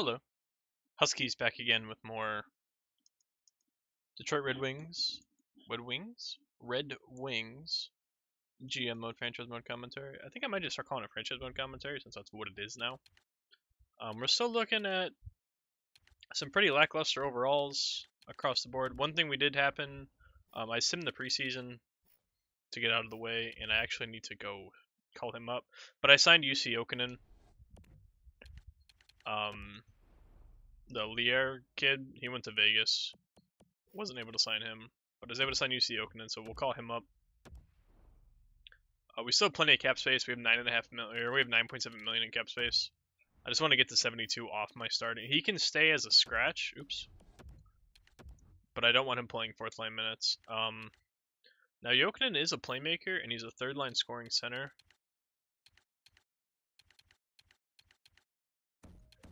Hello. Huskies back again with more Detroit Red Wings. Red Wings. GM mode, franchise mode commentary. I think I might just start calling it franchise mode commentary since that's what it is now. We're still looking at some pretty lackluster overalls across the board. One thing we did happen, I simmed the preseason to get out of the way, and I actually need to go call him up. But I signed UC Okinen. The Lier kid, he went to Vegas. Wasn't able to sign him, but I was able to sign UC Okinen, so we'll call him up. We still have plenty of cap space. We have 9.5 million, or we have 9.7 million in cap space. I just want to get to 72 off my starting. He can stay as a scratch. Oops. But I don't want him playing fourth line minutes. Now Jokinen is a playmaker, and he's a third line scoring center.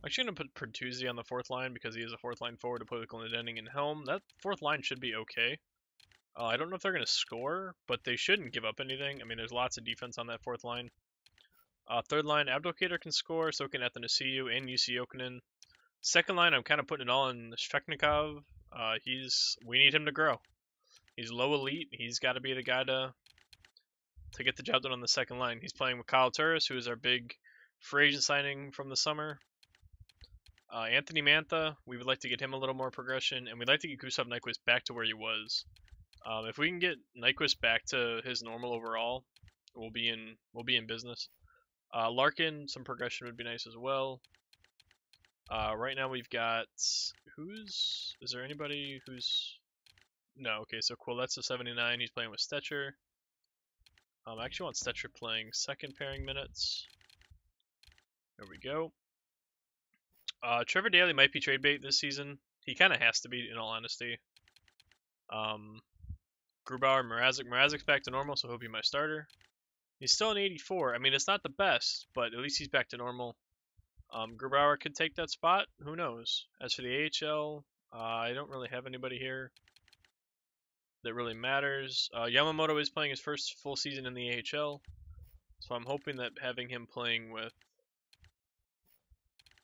I'm actually going to put Pertuzzi on the fourth line because he is a fourth line forward to play with Glendening and Helm. That fourth line should be okay. I don't know if they're going to score, but they shouldn't give up anything. I mean, there's lots of defense on that fourth line. Third line, Abdelkader can score, so can Athanasiou and UC Okinen. Second line, I'm kind of putting it all in Shvechnikov. We need him to grow. He's low elite. He's got to be the guy to get the job done on the second line. He's playing with Kyle Turris, who is our big free agent signing from the summer. Anthony Mantha, we would like to get him a little more progression, and we'd like to get Gustav Nyquist back to where he was. If we can get Nyquist back to his normal overall, we'll be in business. Larkin, some progression would be nice as well. Right now we've got is there anybody who's no? Okay, so Quillette's a 79. He's playing with Stetcher. I actually want Stetcher playing second pairing minutes. There we go. Trevor Daley might be trade bait this season. He kind of has to be, in all honesty. Grubauer, Mrazek's back to normal, so he'll be my starter. He's still an 84. I mean, it's not the best, but at least he's back to normal. Grubauer could take that spot. Who knows? As for the AHL, I don't really have anybody here that really matters. Yamamoto is playing his first full season in the AHL, so I'm hoping that having him playing with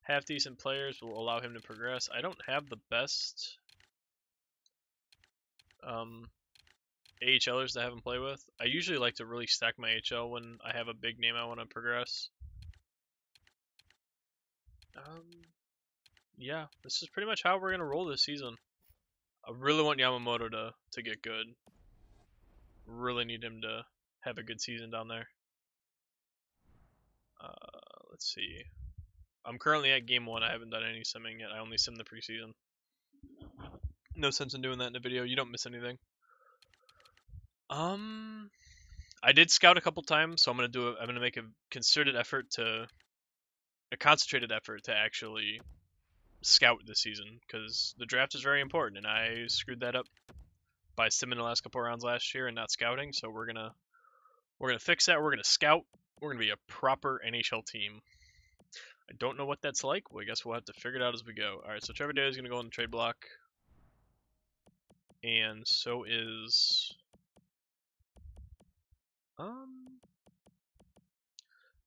half-decent players will allow him to progress. I don't have the best AHLers to have him play with. I usually like to really stack my AHL when I have a big name I want to progress. Yeah, this is pretty much how we're going to roll this season. I really want Yamamoto to get good. Really need him to have a good season down there. Let's see. I'm currently at game 1. I haven't done any simming yet. I only simmed the preseason. No sense in doing that in a video. You don't miss anything. I did scout a couple times, so I'm gonna make a concerted effort a concentrated effort to actually scout this season, because the draft is very important, and I screwed that up by simming the last couple rounds last year and not scouting. So we're gonna fix that. We're gonna scout. We're gonna be a proper NHL team. I don't know what that's like. Well, I guess we'll have to figure it out as we go. All right, so Trevor Daley is gonna go on the trade block, and so is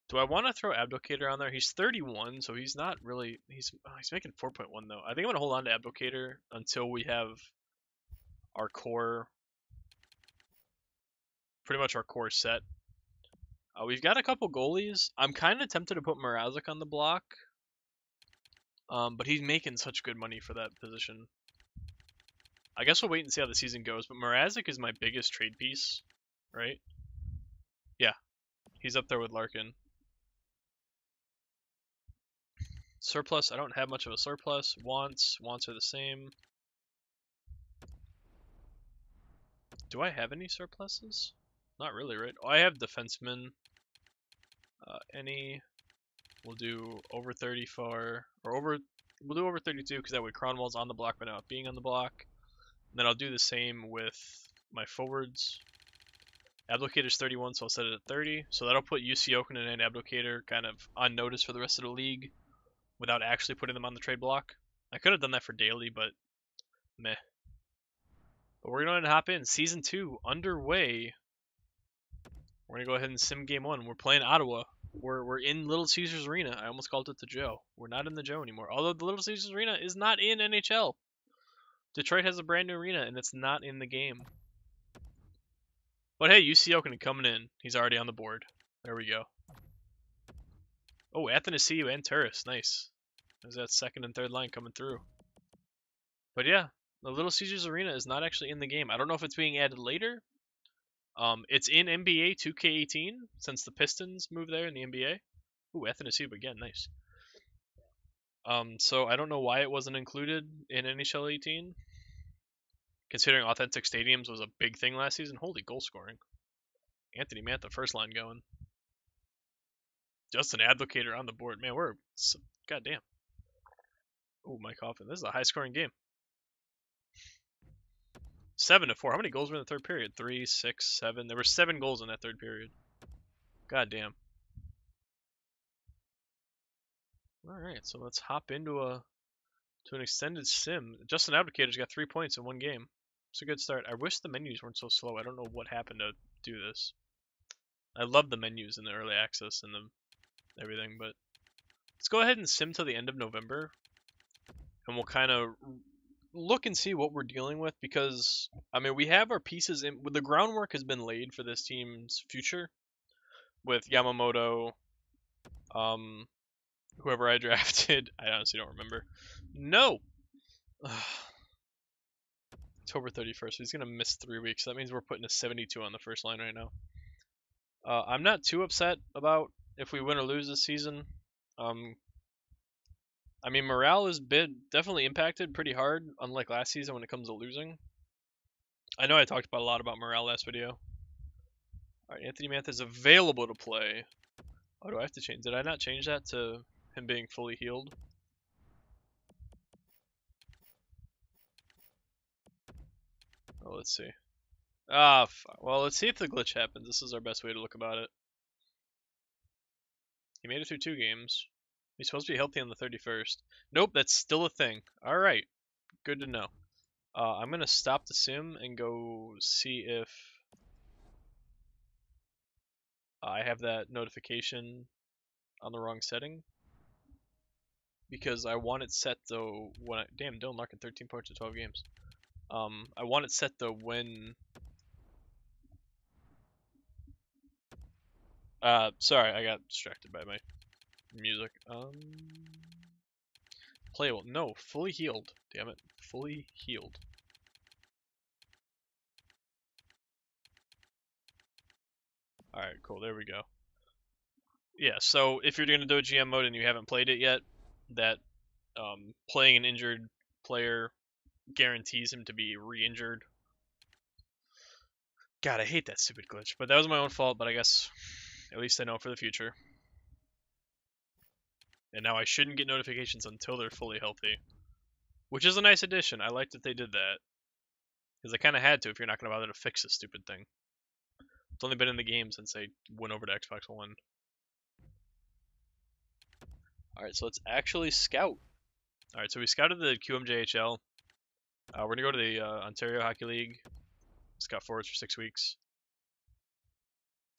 do I want to throw Abdelkader on there? He's 31, so he's not really. He's making 4.1 though. I think I'm gonna hold on to Abdelkader until we have our core, pretty much our core set. We've got a couple goalies. I'm kind of tempted to put Mrazek on the block, but he's making such good money for that position. I guess we'll wait and see how the season goes. But Mrazek is my biggest trade piece, right? Yeah, he's up there with Larkin. Surplus, I don't have much of a surplus. Wants are the same. Do I have any surpluses? Not really, right? Oh, I have defensemen. We'll do over 34, or we'll do over 32, because that way Cronwall's on the block but not being on the block. And then I'll do the same with my forwards. Abdelkader's 31, so I'll set it at 30. So that'll put UC Okinen and Abdelkader kind of on notice for the rest of the league without actually putting them on the trade block. I could have done that for Daly, but meh. But we're going to hop in. Season 2 underway. We're going to go ahead and sim game 1. We're playing Ottawa. We're in Little Caesars Arena. I almost called it the Joe. We're not in the Joe anymore. Although the Little Caesars Arena is not in NHL. Detroit has a brand new arena, and it's not in the game. But hey, UC Oakland coming in. He's already on the board. There we go. Oh, Athanasiou and Turris. Nice. There's that second and third line coming through. But yeah, the Little Caesars Arena is not actually in the game. I don't know if it's being added later. It's in NBA 2K18 since the Pistons moved there in the NBA. Ooh, Athanasiou again. Nice. So I don't know why it wasn't included in NHL 18. Considering authentic stadiums was a big thing last season. Holy goal scoring. Anthony Mantha, first line going. Justin Advocator on the board. Man, we're... goddamn. Oh, Mike Hoffman. This is a high-scoring game. 7-4. How many goals were in the third period? 3, 6, 7. There were 7 goals in that third period. Goddamn. Alright, so let's hop into an extended sim. Justin Advocator's got 3 points in one game. It's a good start. I wish the menus weren't so slow. I don't know what happened to do this. I love the menus in the early access and the everything, but let's go ahead and sim till the end of November, and we'll kind of look and see what we're dealing with, because I mean we have our pieces in. The groundwork has been laid for this team's future with Yamamoto, whoever I drafted. I honestly don't remember. No. October 31st. He's gonna miss 3 weeks. That means we're putting a 72 on the first line right now. I'm not too upset about if we win or lose this season. I mean, morale has been definitely impacted pretty hard, unlike last season when it comes to losing. I know I talked a lot about morale last video. Alright, Anthony Mantha is available to play. Oh, do I have to change? Did I not change that to him being fully healed? Oh, let's see. Well, let's see if the glitch happens. This is our best way to look about it. He made it through 2 games. He's supposed to be healthy on the 31st. Nope, that's still a thing. Alright, good to know. I'm going to stop the sim and go see if I have that notification on the wrong setting. Because I want it set though when damn, Dylan Larkin 13 points in 12 games. I want it set though when sorry, I got distracted by my music. Playable. No, fully healed. Damn it. Fully healed. Alright, cool. There we go. Yeah, so if you're going to do a GM mode and you haven't played it yet, that playing an injured player guarantees him to be re-injured. God, I hate that stupid glitch. But that was my own fault, but I guess at least I know for the future. And now I shouldn't get notifications until they're fully healthy. Which is a nice addition. I like that they did that. Because they kind of had to if you're not going to bother to fix this stupid thing. It's only been in the game since they went over to Xbox One. Alright, so let's actually scout. Alright, so we scouted the QMJHL. We're going to go to the Ontario Hockey League. Scout forwards for 6 weeks.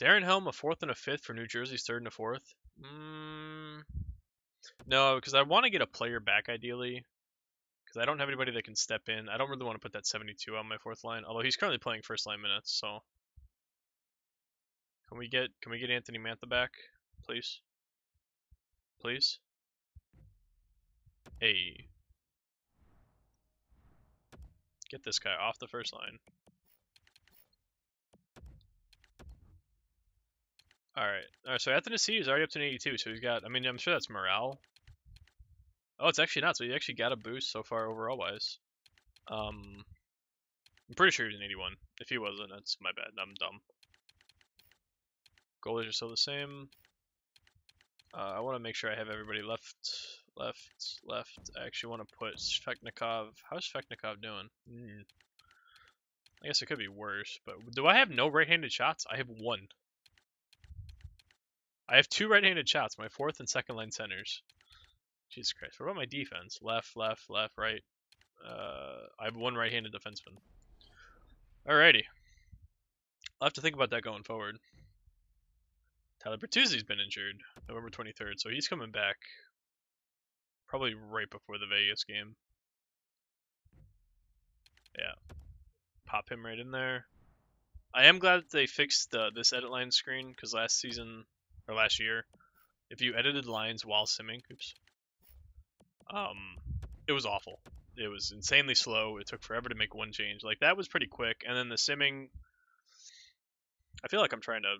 Darren Helm, a 4th and a 5th for New Jersey's 3rd and a 4th. No, because I want to get a player back ideally. Because I don't have anybody that can step in. I don't really want to put that 72 on my 4th line. Although he's currently playing first line minutes, so. Can we get Anthony Mantha back, please? Please? Hey. Get this guy off the first line. Alright, so Athanasiou is already up to an 82, so he's got, I mean, I'm sure that's morale. Oh, it's actually not, so he actually got a boost so far overall-wise. I'm pretty sure he's an 81. If he wasn't, that's my bad, I'm dumb. Goalies are still the same. I want to make sure I have everybody left. I actually want to put Svechnikov. How's Svechnikov doing? I guess it could be worse, but do I have no right-handed shots? I have 1. I have 2 right-handed shots, my 4th and 2nd line centers. Jesus Christ. What about my defense? Left, right. I have 1 right-handed defenseman. Alrighty. I'll have to think about that going forward. Tyler Bertuzzi's been injured November 23rd, so he's coming back probably right before the Vegas game. Yeah, pop him right in there. I am glad that they fixed this edit line screen, because last year, if you edited lines while simming, it was awful. It was insanely slow. It took forever to make one change. Like, that was pretty quick. And then the simming, I feel like I'm trying to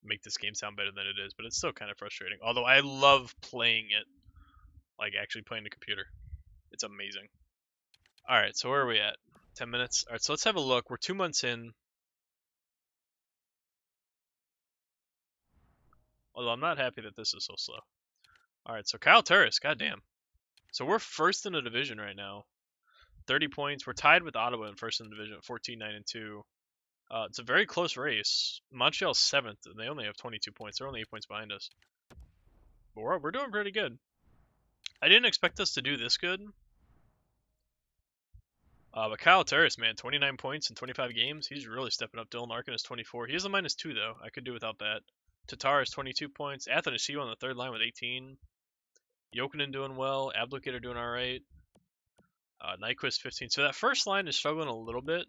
make this game sound better than it is, but it's still kind of frustrating. Although I love playing it, like actually playing the computer. It's amazing. All right, so where are we at? 10 minutes. All right, so let's have a look. We're 2 months in. Although I'm not happy that this is so slow. All right, so Kyle Turris, goddamn. So we're first in the division right now. 30 points. We're tied with Ottawa in first in the division at 14-9-2. It's a very close race. Montreal's 7th, and they only have 22 points. They're only 8 points behind us. But we're doing pretty good. I didn't expect us to do this good. But Kyle Turris, man, 29 points in 25 games. He's really stepping up. Dylan Larkin is 24. He has a -2, though. I could do without that. Tatar is 22 points. Athanasiou on the third line with 18. Jokinen doing well. Ablukator doing all right. Nyquist 15. So that first line is struggling a little bit.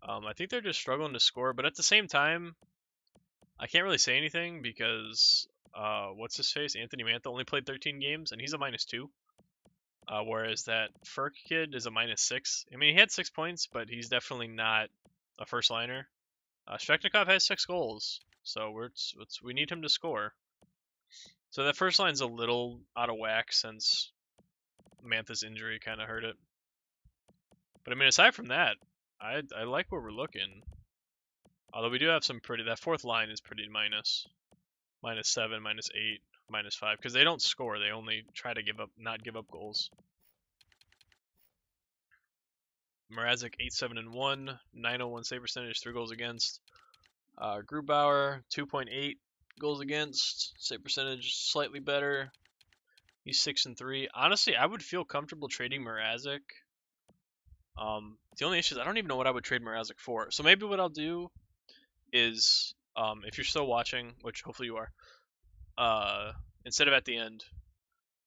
I think they're just struggling to score. But at the same time, I can't really say anything because what's his face? Anthony Mantha only played 13 games, and he's a -2. Whereas that Furk kid is a -6. I mean, he had 6 points, but he's definitely not a first liner. Svechnikov has 6 goals, so we need him to score. So that first line's a little out of whack since Mantha's injury kind of hurt it. But I mean, aside from that, I like where we're looking. Although we do have some that fourth line is pretty minus. -7, -8, -5, because they don't score. They only try to not give up goals. Mrazek 8-7-1, 901 save percentage, 3 goals against. Grubauer 2.8 goals against, save percentage slightly better. He's 6-3. Honestly, I would feel comfortable trading Mrazek. The only issue is I don't even know what I would trade Mrazek for. So maybe what I'll do is, if you're still watching, which hopefully you are, instead of at the end,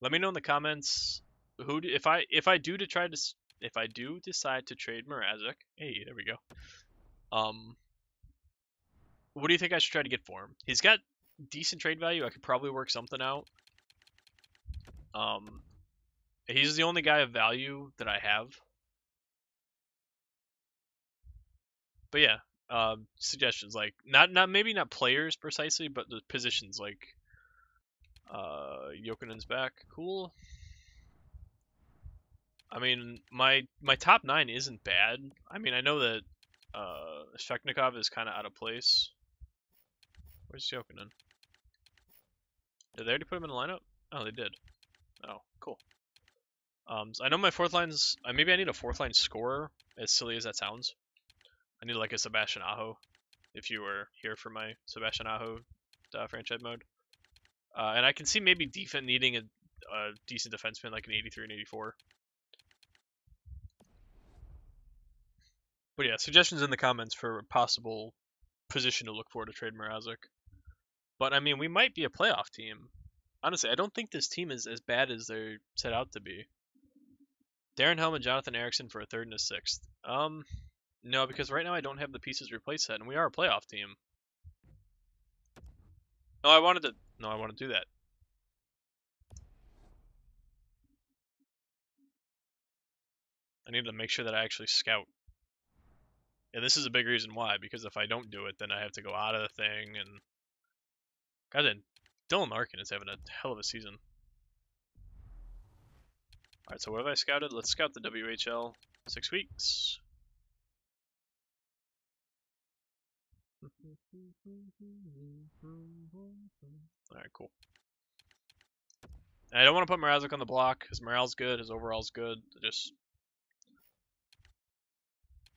let me know in the comments if I do decide to trade Mrazek. Hey, there we go. What do you think I should try to get for him? He's got decent trade value. I could probably work something out. He's the only guy of value that I have. But yeah, suggestions, like maybe not players precisely, but the positions, like Jokinen's back, cool. I mean, my top 9 isn't bad. I mean, I know that Svechnikov is kind of out of place. Where's Jokinen? Did they already put him in the lineup? Oh, they did. Oh, cool. So I know my fourth line's. Maybe I need a fourth line scorer. As silly as that sounds, I need like a Sebastian Aho. If you were here for my Sebastian Aho franchise mode, and I can see maybe defense needing a decent defenseman like an 83 and 84. But yeah, suggestions in the comments for a possible position to look for to trade Mrazek. But I mean, we might be a playoff team. Honestly, I don't think this team is as bad as they're set out to be. Darren Helm and Jonathan Erickson for a 3rd and a 6th. No, because right now I don't have the pieces to replace that, and we are a playoff team. No, I want to do that. I need to make sure that I actually scout. And this is a big reason why, because if I don't do it, then I have to go out of the thing, and God, Dylan Larkin is having a hell of a season. Alright, so what have I scouted? Let's scout the WHL. 6 weeks. Alright, cool. I don't want to put Mrazek on the block. His morale's good. His overall's good.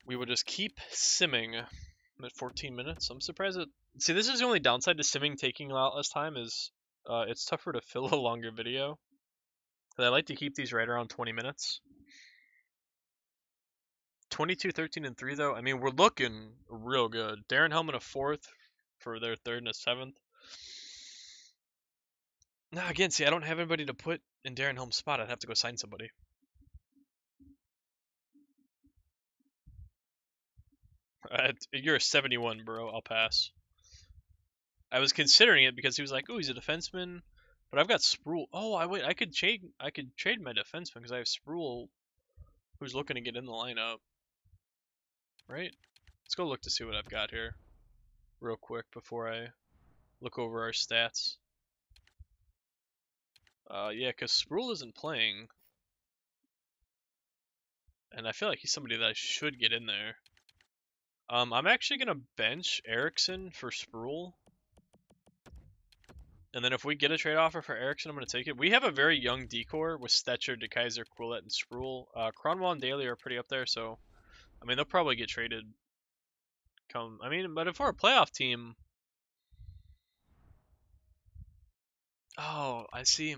We will just keep simming at 14 minutes. I'm surprised that... See, this is the only downside to simming taking a lot less time is it's tougher to fill a longer video. But I like to keep these right around 20 minutes. 22, 13, and 3, though. I mean, we're looking real good. Darren Hellman a 4th for their 3rd and a 7th. Nah, again, see, I don't have anybody to put in Darren Helm's spot. I'd have to go sign somebody. You're a 71, bro. I'll pass. I was considering it because he was like, "Oh, he's a defenseman," but I've got Sproul. Oh, I could trade. I could trade my defenseman because I have Sproul, who's looking to get in the lineup. Right? Let's go look to see what I've got here, real quick before I look over our stats. Yeah, because Sproul isn't playing, and I feel like he's somebody that I should get in there. I'm actually gonna bench Erickson for Sproul. And then if we get a trade offer for Erickson, I'm going to take it. We have a very young decor with Stetcher, DeKaiser, Quillette, and Sproul. Cronwall and Daly are pretty up there, so I mean they'll probably get traded. But if we're a playoff team, oh, I see.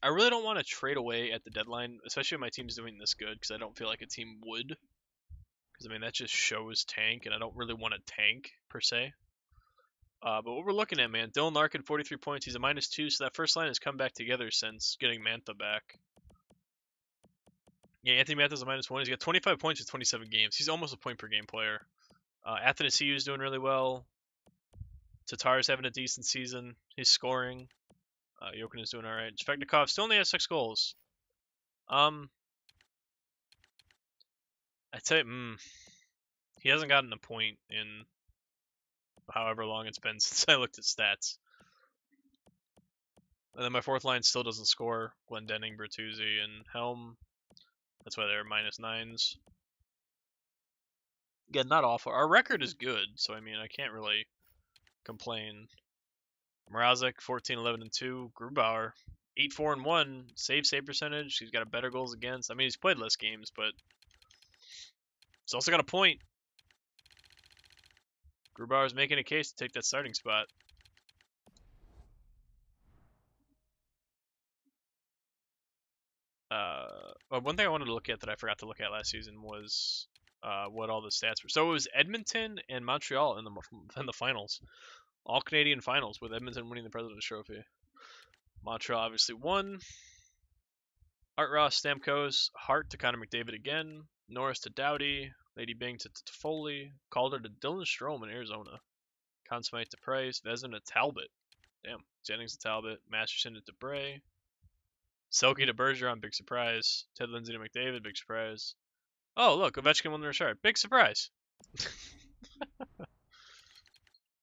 I really don't want to trade away at the deadline, especially if my team's doing this good, because I don't feel like a team would. Because I mean that just shows tank, and I don't really want to tank per se. But what we're looking at, man, Dylan Larkin, 43 points. He's a -2, so that first line has come back together since getting Mantha back. Yeah, Anthony Mantha's a -1. He's got 25 points in 27 games. He's almost a point per game player. Athanasiou is doing really well. Tatar's having a decent season. He's scoring. Jokin is doing all right. Svechnikov still only has 6 goals. I'd say, he hasn't gotten a point in however long it's been since I looked at stats. And then my fourth line still doesn't score. Glendening, Bertuzzi, and Helm. That's why they're -9s. Again, not awful. Our record is good, so I mean, I can't really complain. Mrazek, 14, 11, and 2. Grubauer, 8, 4, and 1. Save percentage. He's got a better goals against. I mean, he's played less games, but he's also got a point. Grubauer's making a case to take that starting spot. One thing I wanted to look at that I forgot to look at last season was what all the stats were. So it was Edmonton and Montreal in the finals, all Canadian finals, with Edmonton winning the President's Trophy. Montreal obviously won. Art Ross, Stamkos, Hart to Connor McDavid again, Norris to Doughty, Lady Bing to Foley, Calder to Dylan Strome in Arizona, Conn Smythe to Price, Vezina to Talbot. Damn. Jennings to Talbot, Masterson to DeBray, Selke to Bergeron, big surprise. Ted Lindsay to McDavid, big surprise. Oh, look, Ovechkin won the Richard, big surprise.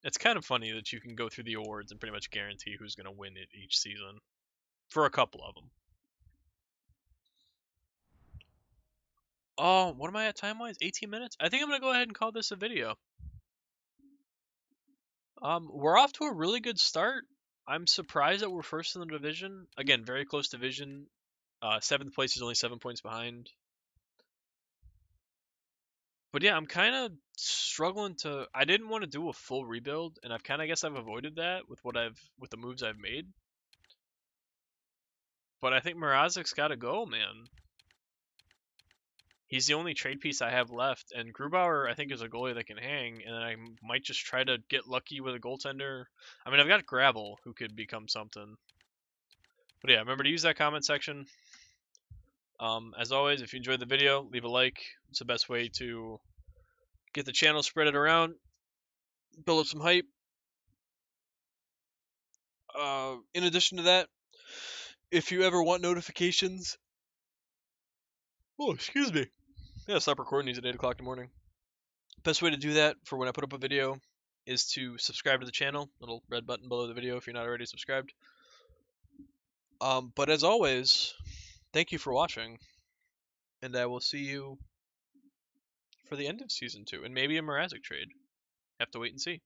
It's kind of funny that you can go through the awards and pretty much guarantee who's going to win it each season. For a couple of them. Oh, what am I at time-wise? 18 minutes? I think I'm going to go ahead and call this a video. We're off to a really good start. I'm surprised that we're first in the division. Again, very close division. 7th place is only 7 points behind. But yeah, I'm kind of struggling to. I didn't want to do a full rebuild, and I guess I've avoided that with the moves I've made. But I think Mrazek's got to go, man. He's the only trade piece I have left, and Grubauer I think is a goalie that can hang, and I might just try to get lucky with a goaltender. I mean, I've got Gravel who could become something. But yeah, remember to use that comment section. As always, if you enjoyed the video, leave a like. It's the best way to get the channel, spread it around, build up some hype. In addition to that, if you ever want notifications, oh, excuse me. Yeah, stop recording these at 8 o'clock in the morning. Best way to do that for when I put up a video is to subscribe to the channel. Little red button below the video if you're not already subscribed. But as always, thank you for watching, and I will see you for the end of Season 2, and maybe a Mrazek trade. Have to wait and see.